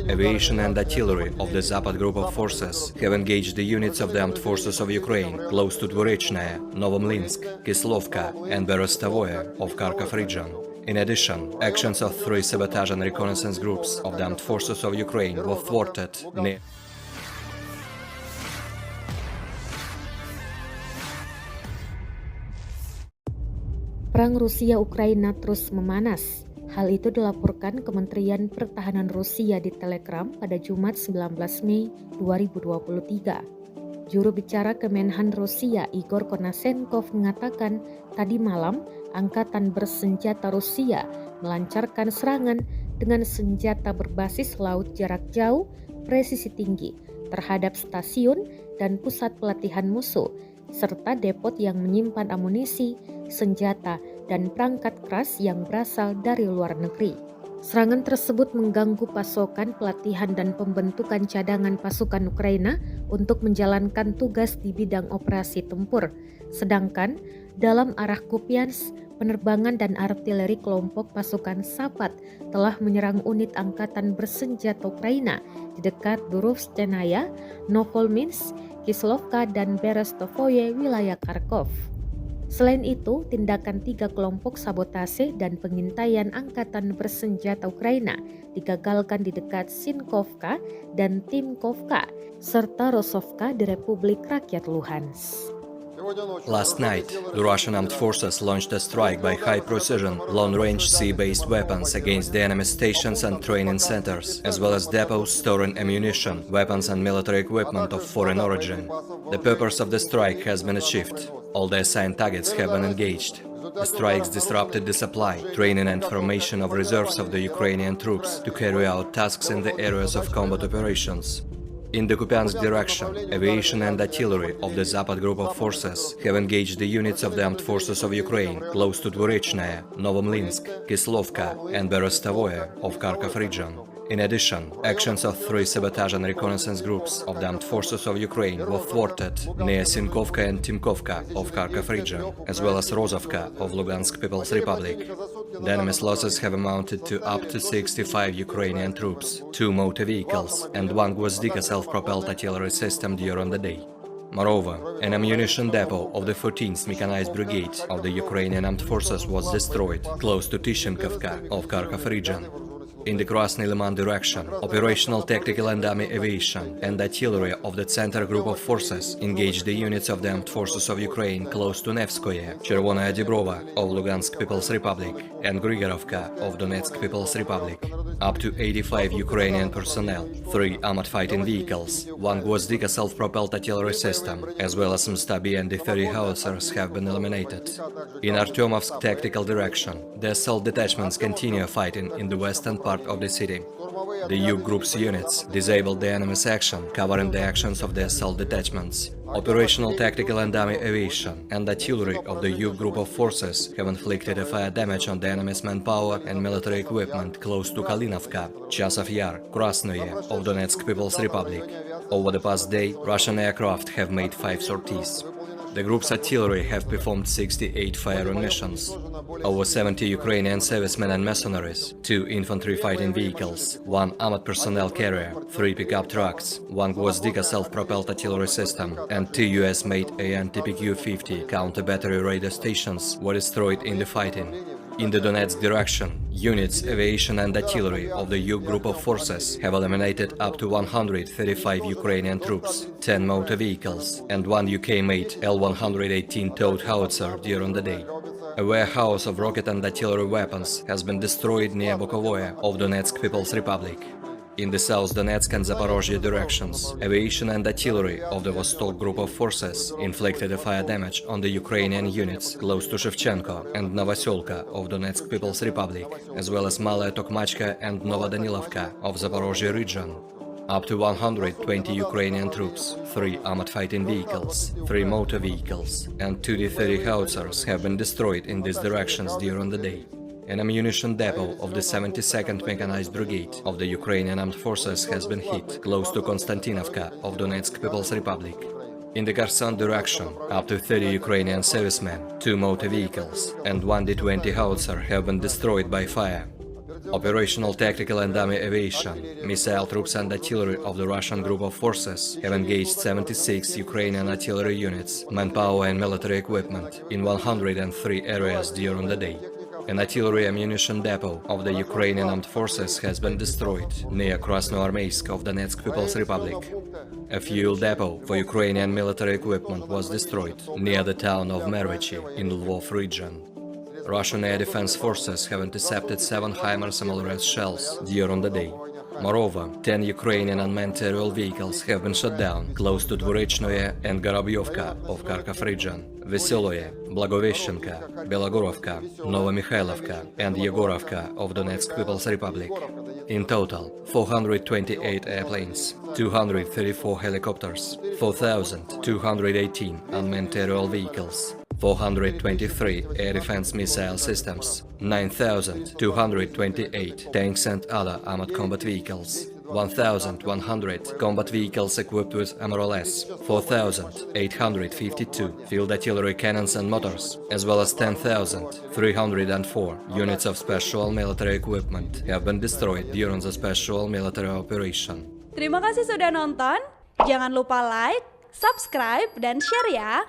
aviation and artillery of the Zapad Group of Forces have engaged the units of the armed forces of Ukraine close to Dvorechная, Novomlinsk, Kislovka and Berestavoye of Kharkov region. In addition, actions of 3 sabotage and reconnaissance groups of the armed forces of Ukraine were thwarted near Perang Rusia-Ukraina terus memanas. Hal itu dilaporkan Kementerian Pertahanan Rusia di Telegram pada Jumat 19 Mei 2023. Juru bicara Kemenhan Rusia Igor Konasenkov mengatakan tadi malam Angkatan Bersenjata Rusia melancarkan serangan dengan senjata berbasis laut jarak jauh presisi tinggi terhadap stasiun dan pusat pelatihan musuh, serta depot yang menyimpan amunisi, senjata, dan perangkat keras yang berasal dari luar negeri. Serangan tersebut mengganggu pasokan pelatihan dan pembentukan cadangan pasukan Ukraina untuk menjalankan tugas di bidang operasi tempur. Sedangkan dalam arah Kupiansk, penerbangan dan artileri kelompok pasukan Zapad telah menyerang unit angkatan bersenjata Ukraina di dekat Duruvstvenaya, Novolminsk, Kislovka, dan Berestavoye wilayah Kharkov. Selain itu, tindakan 3 kelompok sabotase dan pengintaian angkatan bersenjata Ukraina digagalkan di dekat Sinkovka dan Timkovka, serta Rosovka di Republik Rakyat Luhansk. Last night, the Russian armed forces launched a strike by high-precision, long-range sea-based weapons against the enemy stations and training centers, as well as depots storing ammunition, weapons and military equipment of foreign origin. The purpose of the strike has been achieved. All the assigned targets have been engaged. The strikes disrupted the supply, training and formation of reserves of the Ukrainian troops to carry out tasks in the areas of combat operations. In the Kupiansk direction, aviation and artillery of the Zapad Group of Forces have engaged the units of the armed forces of Ukraine close to Dvorechная, Novomlinsk, Kislovka and Berestavoye of Kharkov region. In addition, actions of 3 sabotage and reconnaissance groups of the armed forces of Ukraine were thwarted near Sinkovka and Timkovka of Kharkov region, as well as Rozovka of Lugansk People's Republic. The enemy's losses have amounted to up to 65 Ukrainian troops, 2 motor vehicles and 1 Gvozdika self-propelled artillery system during the day. Moreover, an ammunition depot of the 14th Mechanized Brigade of the Ukrainian Armed Forces was destroyed close to Tishenkovka of Kharkov region. In the Krasny Liman direction, operational tactical and army aviation and artillery of the Center Group of Forces engaged the units of the armed forces of Ukraine close to Nevskoye, Chervonaya Dibrova of Lugansk People's Republic and Grigorovka of Donetsk People's Republic. Up to 85 Ukrainian personnel, 3 armored fighting vehicles, 1 Gvozdika self-propelled artillery system, as well as some Stabi and D-30 howitzers have been eliminated. In Artyomovsk tactical direction, the assault detachments continue fighting in the western part of the city. The U Group's units disabled the enemy's action, covering the actions of the assault detachments. Operational tactical and army aviation and artillery of the U Group of Forces have inflicted a fire damage on the enemy's manpower and military equipment close to Kalinovka, Chasov Yar, Krasnoye of Donetsk People's Republic. Over the past day, Russian aircraft have made 5 sorties. The group's artillery have performed 68 firing missions. Over 70 Ukrainian servicemen and mercenaries, 2 infantry fighting vehicles, 1 armored personnel carrier, 3 pickup trucks, 1 Gvozdika self-propelled artillery system, and 2 US-made AN-TPQ-50 counter-battery radar stations were destroyed in the fighting. In the Donetsk direction, units, aviation and artillery of the U Group of Forces have eliminated up to 135 Ukrainian troops, 10 motor vehicles and 1 UK-made L-118 towed howitzer during the day. A warehouse of rocket and artillery weapons has been destroyed near Bukovoye of Donetsk People's Republic. In the South Donetsk and Zaporozhye directions, aviation and artillery of the Vostok Group of Forces inflicted a fire damage on the Ukrainian units close to Shevchenko and Novoselka of Donetsk People's Republic, as well as Malaya Tokmachka and Novodanilovka of Zaporozhye region. Up to 120 Ukrainian troops, 3 armored fighting vehicles, 3 motor vehicles, and 2 D-30 howitzers have been destroyed in these directions during the day. An ammunition depot of the 72nd Mechanized Brigade of the Ukrainian Armed Forces has been hit close to Konstantinovka of Donetsk People's Republic. In the Kherson direction, up to 30 Ukrainian servicemen, 2 motor vehicles, and 1 D-20 howitzer have been destroyed by fire. Operational tactical and dummy aviation, missile troops and artillery of the Russian group of forces have engaged 76 Ukrainian artillery units, manpower and military equipment in 103 areas during the day. An artillery ammunition depot of the Ukrainian armed forces has been destroyed near Krasnoarmeysk of Donetsk People's Republic. A fuel depot for Ukrainian military equipment was destroyed near the town of Mervichi in Lvov region. Russian air defense forces have intercepted 7 HIMARS MLRS shells during the day. Moreover, 10 Ukrainian unmanned aerial vehicles have been shot down close to Dvorechnoye and Gorobyovka of Kharkov region, Veseloye, Blagoveshchenka, Belogorovka, Novomikhailivka and Yegorovka of Donetsk People's Republic. In total, 428 airplanes, 234 helicopters, 4,218 unmanned aerial vehicles, 423 air defense missile systems, 9,228 tanks and other armored combat vehicles, 1,100 combat vehicles equipped with MRLS, 4,852 field artillery cannons and motors, as well as 10,304 units of special military equipment have been destroyed during the special military operation. Terima kasih sudah nonton. Jangan lupa like, subscribe, dan share ya.